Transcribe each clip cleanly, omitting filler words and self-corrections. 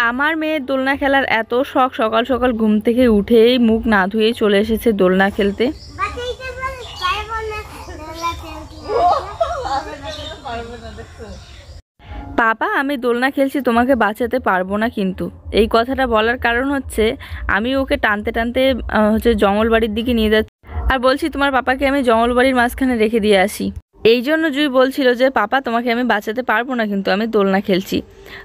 আমার মেয়ের দোলনা খেলার এত শখ, সকাল সকাল ঘুম থেকে উঠেই মুখ না ধুয়েই চলে এসেছে দোলনা খেলতে। পাপা আমি দোলনা খেলছি, তোমাকে বাঁচাতে পারবো না। কিন্তু এই কথাটা বলার কারণ হচ্ছে আমি ওকে টানতে টানতে জঙ্গলবাড়ির দিকে নিয়ে যাচ্ছি, আর বলছি তোমার পাপাকে আমি জঙ্গলবাড়ির মাঝখানে রেখে দিয়ে আসি। এই জন্য জুই বলছিল যে পাপা তোমাকে আমি বাঁচাতে পারবো না, কিন্তু আমি দোলনা খেলছি।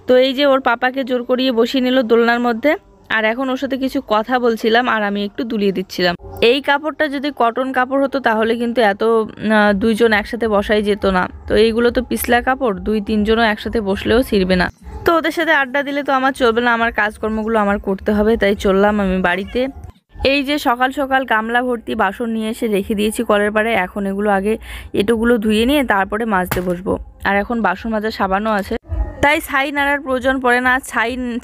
তো এই যে ওর পাপাকে জোর করিয়ে বসিয়ে নিল দোলনার মধ্যে, আর এখন ওর সাথে কিছু কথা বলছিলাম আর আমি একটু দুলিয়ে দিচ্ছিলাম। এই কাপড়টা যদি কটন কাপড় হতো তাহলে কিন্তু এত দুইজন একসাথে বসাই যেত না। তো এইগুলো তো পিছলা কাপড়, 2-3 জনও একসাথে বসলেও ছিঁড়বে না। তো ওদের সাথে আড্ডা দিলে তো আমার চলবে না, আমার কাজকর্মগুলো আমার করতে হবে। তাই চললাম আমি বাড়িতে। এই যে সকাল সকাল গামলা ভর্তি বাসন নিয়ে এসে রেখে দিয়েছি কলের পাড়ে। এখন এগুলো আগে এটোগুলো ধুয়ে নিয়ে তারপরে মাজতে বসবো। আর এখন বাসন মাজার সাবানও আছে, তাই ছাই নাড়ার প্রয়োজন পড়ে না।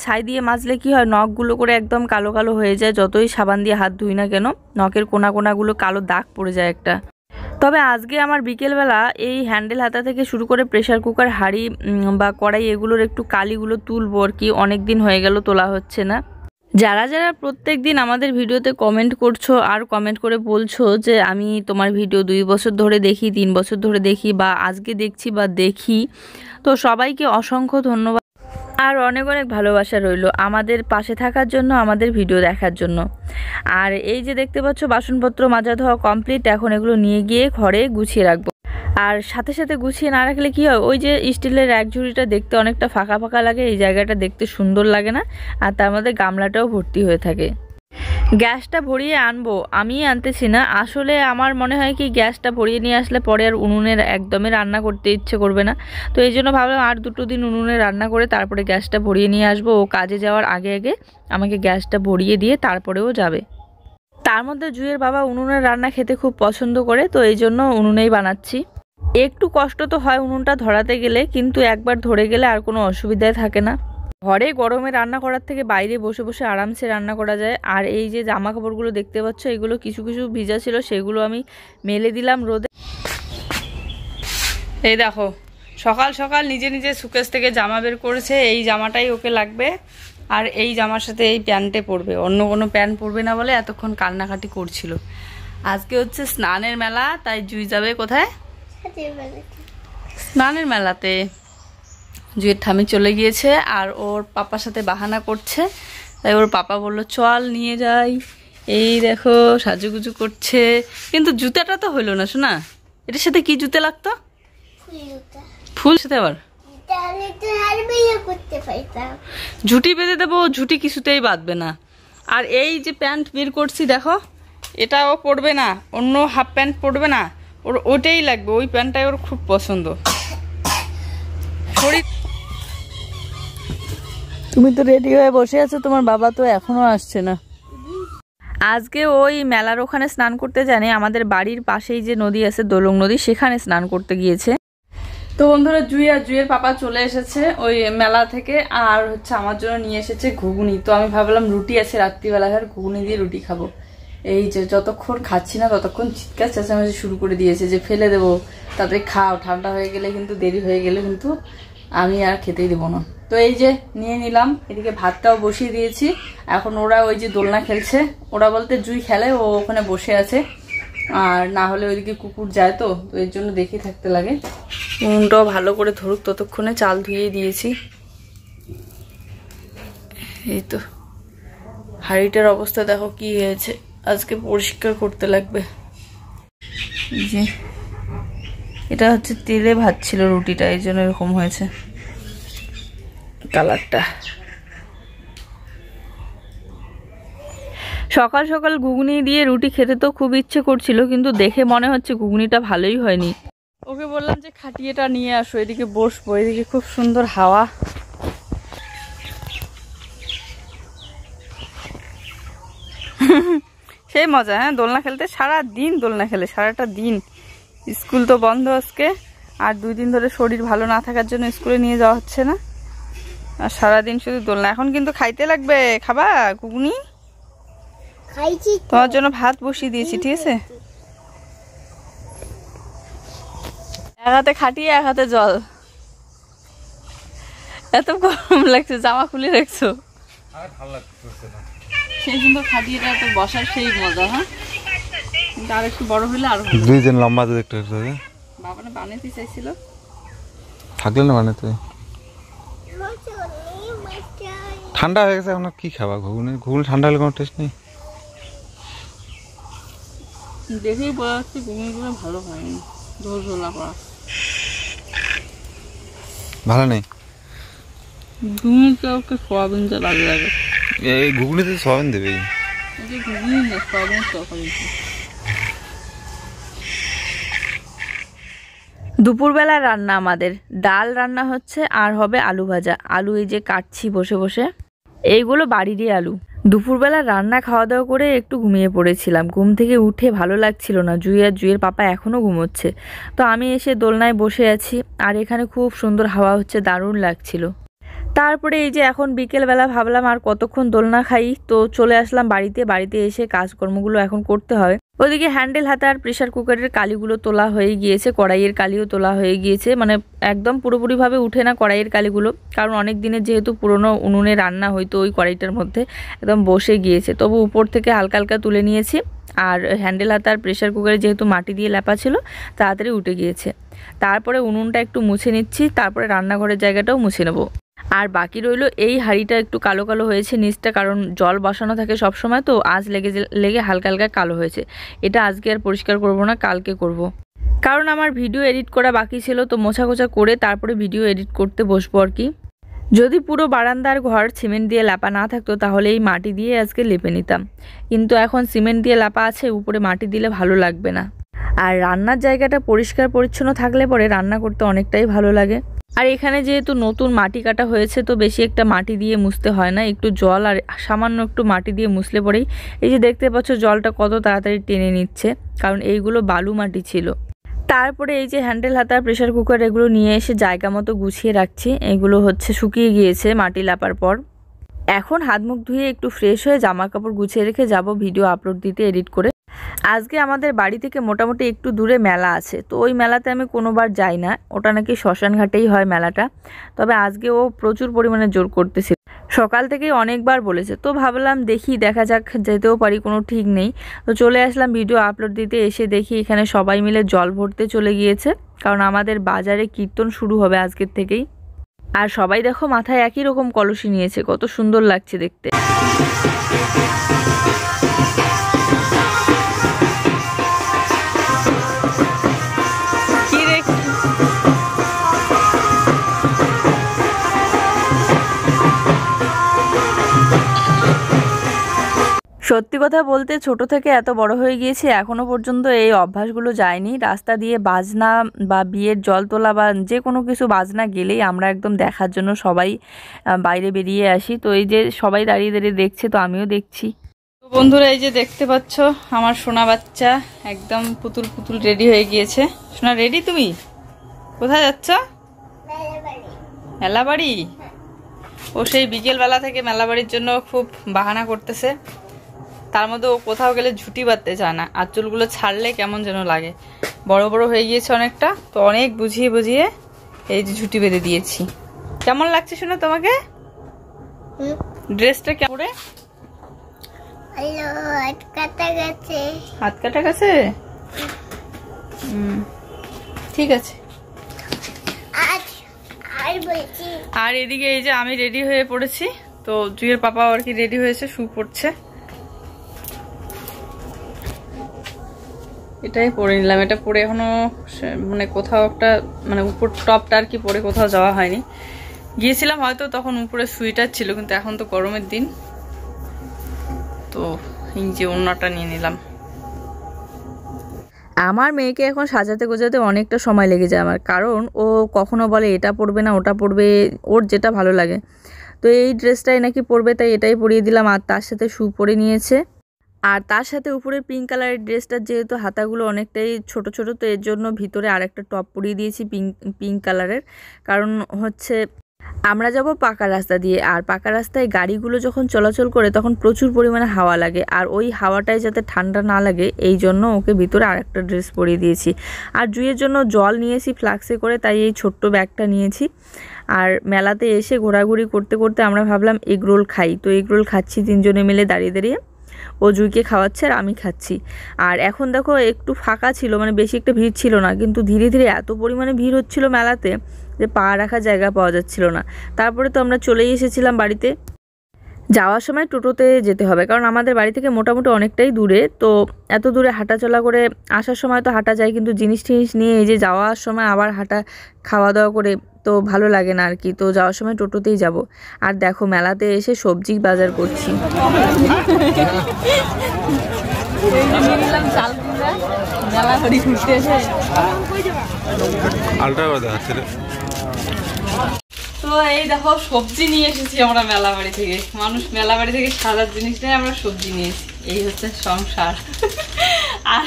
ছাই দিয়ে মাজলে কি হয়, নখগুলো করে একদম কালো কালো হয়ে যায়। যতই সাবান দিয়ে হাত ধুই না কেন, নখের কোনাগুলো কালো দাগ পড়ে যায় একটা। তবে আজকে আমার বিকেলবেলা এই হ্যান্ডেল হাতা থেকে শুরু করে প্রেসার কুকার, হাঁড়ি বা কড়াই এগুলোর একটু কালিগুলো তুলবো আর কি। অনেক দিন হয়ে গেল তোলা হচ্ছে না। যারা যারা প্রত্যেক দিন আমাদের ভিডিওতে কমেন্ট করছো আর কমেন্ট করে বলছো যে আমি তোমার ভিডিও 2 বছর ধরে দেখি, 3 বছর ধরে দেখি, বা আজকে দেখছি বা দেখি, তো সবাইকে অসংখ্য ধন্যবাদ আর অনেক অনেক ভালোবাসা রইল আমাদের পাশে থাকার জন্য, আমাদের ভিডিও দেখার জন্য। আর এই যে দেখতে পাচ্ছ বাসনপত্র মাজা ধোয়া কমপ্লিট। এখন এগুলো নিয়ে গিয়ে ঘরে গুছিয়ে রাখবো। আর সাথে সাথে গুছিয়ে না রাখলে কি হয়, ওই যে স্টিলের এক ঝুড়িটা দেখতে অনেকটা ফাঁকা ফাঁকা লাগে, এই জায়গাটা দেখতে সুন্দর লাগে না। আর তার মধ্যে গামলাটাও ভর্তি হয়ে থাকে। গ্যাসটা ভরিয়ে আনবো, আমি আনতেছি না আসলে। আমার মনে হয় কি গ্যাসটা ভরিয়ে নিয়ে আসলে পরে আর উনুনের একদমই রান্না করতে ইচ্ছে করবে না। তো এই জন্য ভাবলাম আর 2 দিন উনুনে রান্না করে তারপরে গ্যাসটা ভরিয়ে নিয়ে আসবো। ও কাজে যাওয়ার আগে আগে আমাকে গ্যাসটা ভরিয়ে দিয়ে তারপরেও যাবে। তার মধ্যে জুয়ের বাবা উনুনের রান্না খেতে খুব পছন্দ করে, তো এই জন্য উনুনেই বানাচ্ছি। একটু কষ্ট তো হয় উনুনটা ধরাতে গেলে, কিন্তু একবার ধরে গেলে আর কোনো অসুবিধাই থাকে না। ঘরে গরমে রান্না করার থেকে বাইরে বসে বসে আরামসে রান্না করা যায়। আর এই যে জামা কাপড়গুলো দেখতে পাচ্ছ, এগুলো কিছু কিছু ভিজা ছিল, সেগুলো আমি মেলে দিলাম রোদে। এই দেখো সকাল সকাল নিজে নিজে সুকেস থেকে জামা বের করেছে। এই জামাটাই ওকে লাগবে, আর এই জামার সাথে এই প্যান্টে পরবে, অন্য কোনো প্যান্ট পরবে না বলে এতক্ষণ কান্নাকাটি করছিল। আজকে হচ্ছে স্নানের মেলা, তাই জুই যাবে কোথায়? স্নানের মেলাতে। জুয়ের ঠামি চলে গিয়েছে আর ওর পাপার সাথে বাহানা করছে, তাই ওর পাপা বললো চল নিয়ে যাই। এই দেখো সাজুগুজু করছে, কিন্তু জুতাটা তো হইলো না শোনা। এটার সাথে কি জুতে লাগতো? ফুল সাথে আবার ঝুটি বেঁধে দেবো, ঝুটি কিছুতেই বাঁধবে না। আর এই যে প্যান্ট বের করছি দেখো, এটাও পরবে না, অন্য হাফ প্যান্ট পরবে না, ওর ওটাই লাগবে। ওই প্যান্টটাই ওর খুব পছন্দ। তুমি তো রেডি হয়ে বসে আছো, তোমার বাবা তো এখনো আসছে না। আজকে ওই মেলার ওখানে স্নান করতে জানে, আমাদের বাড়ির পাশেই যে নদী আছে দোলং নদী, সেখানে স্নান করতে গিয়েছে। তো বন্ধুরা জুই আর জুইয়ের পাপা চলে এসেছে ওই মেলা থেকে, আর হচ্ছে আমার জন্য নিয়ে এসেছে ঘুগনি। তো আমি ভাবলাম রুটি আছে রাত্রিবেলা, আর ঘুগনি দিয়ে রুটি খাবো। এই যে যতক্ষণ খাচ্ছি না ততক্ষণ চিৎকার চেঁচামেচি শুরু করে দিয়েছে যে ফেলে দেবো, তাড়াতাড়ি খাও, ঠান্ডা হয়ে গেলে কিন্তু, দেরি হয়ে গেলে কিন্তু আমি আর খেতেই দেবো না। তো এই যে নিয়ে নিলাম, এদিকে ভাতটাও বসিয়ে দিয়েছি। এখন ওরা ওই যে দোলনা খেলছে, ওরা বলতে জুই খেলে, ও ওখানে বসে আছে। আর না হলে ওইদিকে কুকুর যায়, তো এর জন্য দেখে থাকতে লাগে। উনুনটাও ভালো করে ধরুক ততক্ষণে চাল ধুয়ে দিয়েছি। এই তো হাঁড়িটার অবস্থা দেখো কি হয়েছে, আজকে পরিষ্কার করতে লাগবে। যে এটা হচ্ছে তেলে ভাজছিল রুটিটা, এই জন্য এরকম হয়েছে কালারটা। সকাল সকাল ঘুগনি দিয়ে রুটি খেতে তো খুব ইচ্ছে করছিল, কিন্তু দেখে মনে হচ্ছে ঘুগনিটা ভালোই হয়নি। ওকে বললাম যে খাটিয়েটা নিয়ে আসো, এদিকে বসবো, এদিকে খুব সুন্দর হাওয়া। সেই মজা, হ্যাঁ দোলনা খেলতে, সারা দিন দোলনা খেলে, সারাটা দিন। স্কুল তো বন্ধ আজকে, আর 2 দিন ধরে শরীর ভালো না থাকার জন্য স্কুলে নিয়ে যাওয়া হচ্ছে না, আর সারাদিন শুধু দোলনা। এখন কিন্তু খাইতে লাগবে, খাবা ঘুগনি? তোমার জন্য ভাত বসিয়ে দিয়েছি, ঠিক আছে? এক হাতে খাটিয়ে এক হাতে জল। এত গরম লাগছে, জামা খুলে রাখছো। আর ভালো লাগছে না। সেই সুন্দর খাটিয়েটা তো বসার সেই মজা। হ্যাঁ, কিন্তু আর একটু বড় হলে আরো দুইজন লম্বা তো দেখতে হবে। বাবা না বানাতে চাইছিল, থাকলে না বানাতে। ঠান্ডা হয়ে গেছে, এখন কি খাবা? ঘুগনি ঘুগনি ঠান্ডা হলে কোনো টেস্ট নেই। দেখেই বোঝা যাচ্ছে ঘুগনিগুলো ভালো হয়নি, ঝোল ঝোলা করা। ভালো নেই ঘুগনিটা ওকে সোয়াবিন যা লাগে লাগে। এই ঘুগনিতে সোয়াবিন দেবে। ঘুগনি না, সোয়াবিনের তরকারি। দুপুরবেলার রান্না আমাদের ডাল রান্না হচ্ছে, আর হবে আলু ভাজা। আলু এই যে কাটছি বসে বসে, এইগুলো বাড়িরই আলু। দুপুরবেলা রান্না খাওয়া দাওয়া করে একটু ঘুমিয়ে পড়েছিলাম। ঘুম থেকে উঠে ভালো লাগছিল না। জুইয়ের পাপা এখনও ঘুমোচ্ছে, তো আমি এসে দোলনায় বসে আছি, আর এখানে খুব সুন্দর হাওয়া হচ্ছে, দারুণ লাগছিল। তারপরে এই যে এখন বিকেলবেলা ভাবলাম আর কতক্ষণ দোলনা খাই, তো চলে আসলাম বাড়িতে এসে কাজকর্মগুলো এখন করতে হবে। ওদিকে হ্যান্ডেল হাতে আর প্রেশার কুকারের কালিগুলো তোলা হয়ে গিয়েছে, কড়াইয়ের কালিও তোলা হয়ে গিয়েছে। মানে একদম পুরোপুরিভাবে উঠে না কড়াইয়ের কালিগুলো, কারণ অনেক দিনের যেহেতু পুরনো উনুনে রান্না হয়তো ওই কড়াইটার মধ্যে একদম বসে গিয়েছে। তবু উপর থেকে হালকা হালকা তুলে নিয়েছি। আর হ্যান্ডেল হাতে আর প্রেশার কুকারে যেহেতু মাটি দিয়ে লেপা ছিল, তাড়াতাড়ি উঠে গিয়েছে। তারপরে উনুনটা একটু মুছে নিচ্ছি, তারপরে রান্নাঘরের জায়গাটাও মুছে নেবো। আর বাকি রইল এই হাঁড়িটা একটু কালো কালো হয়েছে নিচটা, কারণ জল বসানো থাকে সব সময়, তো আজ লেগে হালকা হালকা কালো হয়েছে। এটা আজকে আর পরিষ্কার করব না, কালকে করব। কারণ আমার ভিডিও এডিট করা বাকি ছিল, তো মোছা কোছা করে তারপরে ভিডিও এডিট করতে বসবো আর কি। যদি পুরো বারান্দার ঘর সিমেন্ট দিয়ে লেপা না থাকতো, তাহলে এই মাটি দিয়ে আজকে লেপে নিতাম। কিন্তু এখন সিমেন্ট দিয়ে লেপা আছে, উপরে মাটি দিলে ভালো লাগবে না। আর রান্নার জায়গাটা পরিষ্কার পরিচ্ছন্ন থাকলে পরে রান্না করতে অনেকটাই ভালো লাগে। আর এখানে যেহেতু নতুন মাটি কাটা হয়েছে, তো বেশি একটা মাটি দিয়ে মুছতে হয় না, একটু জল আর সামান্য একটু মাটি দিয়ে মুছলে পরেই এই যে দেখতে পাচ্ছ জলটা কত তাড়াতাড়ি টেনে নিচ্ছে, কারণ এইগুলো বালু মাটি ছিল। তারপরে এই যে হ্যান্ডেল হাতা প্রেশার কুকার এগুলো নিয়ে এসে জায়গা মতো গুছিয়ে রাখছি। এগুলো হচ্ছে শুকিয়ে গিয়েছে মাটি লাপার পর। এখন হাত মুখ ধুয়ে একটু ফ্রেশ হয়ে জামা কাপড় গুছিয়ে রেখে যাব ভিডিও আপলোড দিতে এডিট করে। আজকে আমাদের বাড়ি থেকে মোটামুটি একটু দূরে মেলা আছে, তো ওই মেলাতে আমি কোনোবার যাই না। ওটা নাকি শ্মশান ঘাটেই হয় মেলাটা, তবে আজকে ও প্রচুর পরিমাণে জোর করতেছিল, সকাল থেকেই অনেকবার বলেছে। তো ভাবলাম দেখা যাক, যেতেও পারি, কোনো ঠিক নেই। তো চলে আসলাম ভিডিও আপলোড দিতে। এসে দেখি এখানে সবাই মিলে জল ভরতে চলে গিয়েছে, কারণ আমাদের বাজারে কীর্তন শুরু হবে আজকের থেকেই। আর সবাই দেখো মাথায় একই রকম কলসি নিয়েছে, কত সুন্দর লাগছে দেখতে। সত্যি কথা বলতে ছোট থেকে এত বড় হয়ে গিয়েছি, এখনো পর্যন্ত এই অভ্যাসগুলো যায়নি। রাস্তা দিয়ে বাজনা বা বিয়ের জল তোলা বা যে কোনো কিছু বাজনা গেলেই আমরা একদম দেখার জন্য সবাই বাইরে বেরিয়ে আসি। তো এই যে সবাই দাঁড়িয়ে দাঁড়িয়ে দেখছে, তো আমিও দেখছি। তো বন্ধুরা এই যে দেখতে পাচ্ছ আমার সোনা বাচ্চা একদম পুতুল পুতুল রেডি হয়ে গিয়েছে। সোনা রেডি? তুমি কোথায় যাচ্ছ? মেলা বাড়ি। ও সেই বিকেলবেলা থেকে মেলা বাড়ির জন্য খুব বাহানা করতেছে। তার মধ্যে ও কোথাও গেলে ঝুঁটি বাঁধতে চায় না, আর চুলগুলো ছাড়লে কেমন যেন লাগে, বড় বড় হয়ে গিয়েছে অনেকটা। তো অনেক বুঝিয়ে বুঝিয়ে এই যে ঝুঁটি বেঁধে দিয়েছি। কেমন লাগছে শোনা তোমাকে ড্রেসটা? কেমন? হাত কাটা গেছে? ঠিক আছে। আর এদিকে এই যে আমি রেডি হয়ে পড়েছি, তো জুইয়ের পাপা আর কি রেডি হয়েছে, শু পড়ছে। এটাই পরে নিলাম। এটা পরে এখনো মানে কোথাও একটা মানে উপর টপটা আর কি পরে কোথাও যাওয়া হয়নি। গিয়েছিলাম হয়তো তখন উপরে সুইটার ছিল, কিন্তু এখন তো গরমের দিন, তো এই যে ওড়নাটা নিয়ে নিলাম। আমার মেয়েকে এখন সাজাতে গোজাতে অনেকটা সময় লেগে যায় আমার, কারণ ও কখনো বলে এটা পরবে না ওটা পরবে, ওর যেটা ভালো লাগে। তো এই ড্রেসটাই নাকি পরবে, তাই এটাই পরিয়ে দিলাম। আর তার সাথে শু পরে নিয়েছে, আর তার সাথে উপরের পিঙ্ক কালারের ড্রেসটার যেহেতু হাতাগুলো অনেকটাই ছোট ছোট, তো এর জন্য ভিতরে আরেকটা টপ পরিয়ে দিয়েছি পিঙ্ক কালারের। কারণ হচ্ছে আমরা যাব পাকা রাস্তা দিয়ে, আর পাকা রাস্তায় গাড়িগুলো যখন চলাচল করে তখন প্রচুর পরিমাণে হাওয়া লাগে, আর ওই হাওয়াটায় যাতে ঠান্ডা না লাগে এই জন্য ওকে ভিতরে আরেকটা ড্রেস পরিয়ে দিয়েছি। আর জুইয়ের জন্য জল নিয়েছি ফ্লাক্সে করে, তাই এই ছোট্ট ব্যাগটা নিয়েছি। আর মেলাতে এসে ঘোরাঘুরি করতে করতে আমরা ভাবলাম এগ রোল খাই, তো এগ রোল খাচ্ছি 3 জনে মিলে দাঁড়িয়ে দাঁড়িয়ে। ও জুইকে খাওয়াচ্ছে আর আমি খাচ্ছি। আর এখন দেখো একটু ফাঁকা ছিল, মানে বেশি একটা ভিড় ছিল না, কিন্তু ধীরে ধীরে এত পরিমাণে ভিড় হচ্ছিল মেলাতে যে পা রাখার জায়গা পাওয়া যাচ্ছিল না। তারপরে তো আমরা চলেই এসেছিলাম বাড়িতে। যাওয়ার সময় টোটোতে যেতে হবে, কারণ আমাদের বাড়ি থেকে মোটামুটি অনেকটাই দূরে, তো এত দূরে হাঁটাচলা করে আসার সময় তো হাঁটা যায়, কিন্তু জিনিস টিনিস নিয়ে এই যে যাওয়ার সময় আবার হাঁটা খাওয়া দাওয়া করে তো ভালো লাগে না আর কি। তো যাওয়ার সময় টোটোতেই যাব। আর দেখো মেলাতে এসে সবজি বাজার করছি। তো এই দেখো সবজি নিয়ে এসেছি আমরা মেলা বাড়ি থেকে। মানুষ মেলা বাড়ি থেকে সাজার জিনিস নেয়, আমরা সবজি নিয়েছি। এই হচ্ছে সংসার। আর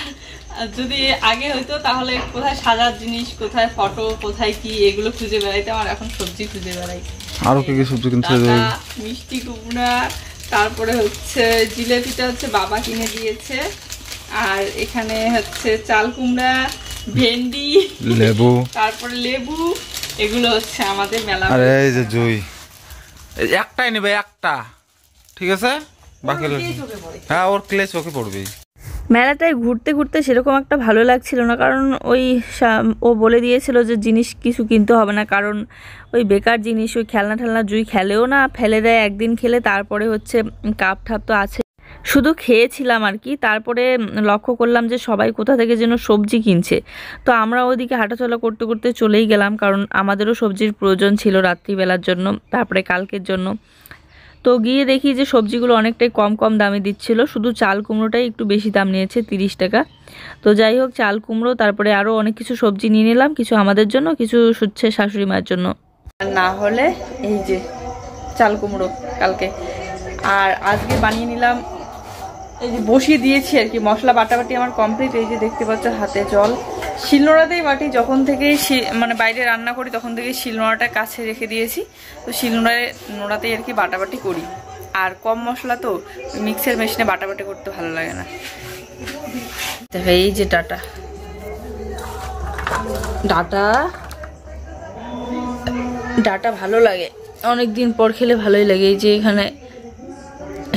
যদি আগে হইতো তাহলে কোথায় সাজার জিনিস, কোথায় ফটো, কোথায় কি এগুলো খুঁজে বেড়াইতাম, আর এখন সবজি খুঁজে বেড়াই। আরো কি কি সবজি কিনতে হবে? মিষ্টি কুমড়া, তারপরে হচ্ছে জিলেপিটা হচ্ছে বাবা কিনে দিয়েছে, আর এখানে হচ্ছে চাল কুমড়া, ভেন্ডি, লেবু, তারপরে লেবু, এগুলো হচ্ছে আমাদের মেলা। আরে এই যে জুই একটাই নেবে, একটা, ঠিক আছে? বাকি হ্যাঁ ওর ক্লে চোখে পড়বেই। মেলাটায় ঘুরতে ঘুরতে সেরকম একটা ভালো লাগছিল না, কারণ ওই ও বলে দিয়েছিল যে জিনিস কিছু কিনতে হবে না, কারণ ওই বেকার জিনিস, ওই খেলনা ঠেলনা জুই খেলেও না, ফেলে দেয় একদিন খেলে। তারপরে হচ্ছে কাপ ঠাপ তো আছে, শুধু খেয়েছিলাম আর কি। তারপরে লক্ষ্য করলাম যে সবাই কোথা থেকে যেন সবজি কিনছে, তো আমরা ওদিকে হাঁটাচলা করতে করতে চলেই গেলাম, কারণ আমাদেরও সবজির প্রয়োজন ছিল রাত্রিবেলার জন্য, তারপরে কালকের জন্য। তো গিয়ে দেখি যে সবজিগুলো অনেকটাই কম কম দামে দিচ্ছিল, শুধু চাল কুমড়োটাই একটু বেশি দাম নিয়েছে, 30 টাকা। তো যাই হোক, চাল কুমড়ো, তারপরে আরও অনেক কিছু সবজি নিয়ে নিলাম, কিছু আমাদের জন্য, কিছু হচ্ছে শাশুড়ি মায়ের জন্য। আর না হলে এই যে চাল কুমড়ো কালকে, আর আজকে বানিয়ে নিলাম, এই যে বসিয়ে দিয়েছি আর কি। মশলা বাটাবাটি আমার কমপ্লিট, এই যে দেখতে পাচ্ছ হাতে জল। শিলনোড়াতেই বাটি, যখন থেকে মানে বাইরে রান্না করি তখন থেকে শিলনোড়াটা কাছে রেখে দিয়েছি, তো শিলনোড়াতেই আর কি বাটাবাটি করি। আর কম মশলা তো মিক্সার মেশিনে বাটাবাটি করতে ভালো লাগে না। দেখো এই যে ডাটা ডাটা ডাটা ভালো লাগে, অনেকদিন পর খেলে ভালোই লাগে। এই যে এখানে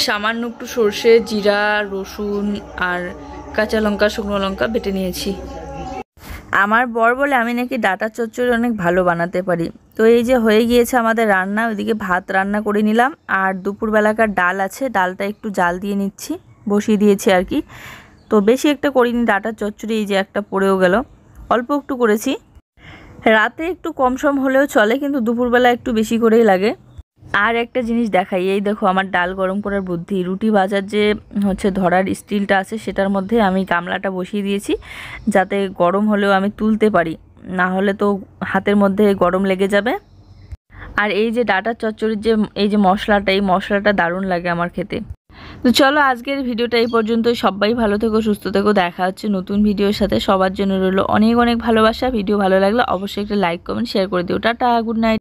সামান্য একটু সর্ষে, জিরা, রসুন আর কাঁচা লঙ্কা, শুকনো লঙ্কা বেটে নিয়েছি। আমার বর বলে আমি নাকি ডাটা চচ্চড়ি অনেক ভালো বানাতে পারি। তো এই যে হয়ে গিয়েছে আমাদের রান্না, ওইদিকে ভাত রান্না করে নিলাম, আর দুপুরবেলাকার ডাল আছে, ডালটা একটু জাল দিয়ে নিচ্ছি, বসিয়ে দিয়েছি আর কি। তো বেশি একটা করিনি ডাটার চচ্চড়ি, এই যে একটা পড়েও গেল, অল্প একটু করেছি। রাতে একটু কম সম হলেও চলে, কিন্তু দুপুরবেলা একটু বেশি করেই লাগে। আর একটা জিনিস দেখাই, এই দেখো আমার ডাল গরম করার বুদ্ধি। রুটি ভাজার যে হচ্ছে ধরার স্টিলটা আছে, সেটার মধ্যে আমি গামলাটা বসিয়ে দিয়েছি, যাতে গরম হলেও আমি তুলতে পারি, না হলে তো হাতের মধ্যে গরম লেগে যাবে। আর এই যে ডাটার চচ্চড়ির যে এই যে মশলাটা, এই মশলাটা দারুণ লাগে আমার খেতে। তো চলো আজকের ভিডিওটা এই পর্যন্ত। সবাই ভালো থেকো, সুস্থ থেকো, দেখা হচ্ছে নতুন ভিডিওর সাথে। সবার জন্য রইলো অনেক অনেক ভালোবাসা। ভিডিও ভালো লাগলে অবশ্যই একটা লাইক কমেন্ট শেয়ার করে দিও। Tata, good night.